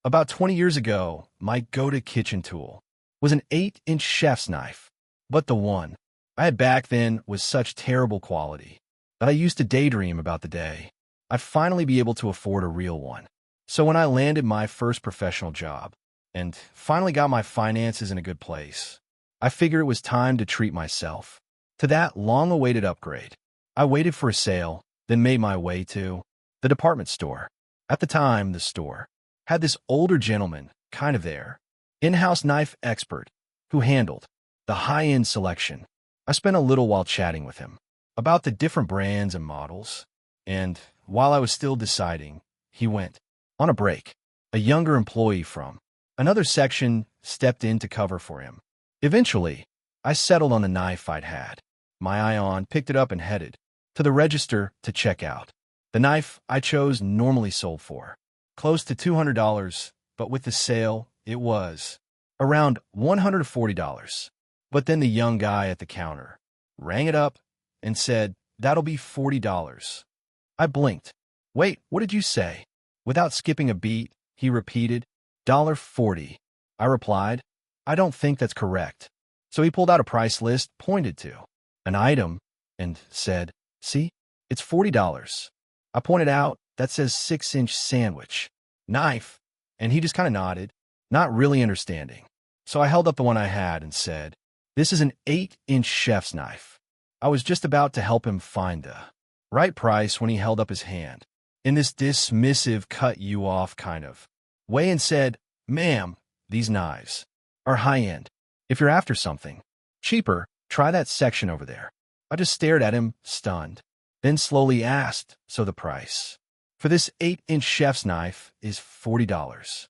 About 20 years ago, my go-to kitchen tool was an 8-inch chef's knife. But the one I had back then was such terrible quality that I used to daydream about the day I'd finally be able to afford a real one. So when I landed my first professional job and finally got my finances in a good place, I figured it was time to treat myself to that long-awaited upgrade. I waited for a sale, then made my way to the department store. At the time, the store had this older gentleman, kind of there, in-house knife expert, who handled the high-end selection. I spent a little while chatting with him about the different brands and models, and while I was still deciding, he went on a break. A younger employee from another section stepped in to cover for him. Eventually, I settled on the knife I'd had my eye on, picked it up, and headed to the register to check out. The knife I chose normally sold for close to $200, but with the sale, it was around $140. But then the young guy at the counter rang it up and said, "That'll be $40. I blinked. "Wait, what did you say?" Without skipping a beat, he repeated, "$40. I replied, "I don't think that's correct." So he pulled out a price list, pointed to an item, and said, "See, it's $40. I pointed out, "That says 6-inch sandwich knife," and he just kind of nodded, not really understanding. So I held up the one I had and said, "This is an 8-inch chef's knife." I was just about to help him find the right price when he held up his hand in this dismissive, cut-you-off kind of way and said, "Ma'am, these knives are high-end. If you're after something cheaper, try that section over there." I just stared at him, stunned, then slowly asked, "So the price for this 8-inch chef's knife is $40.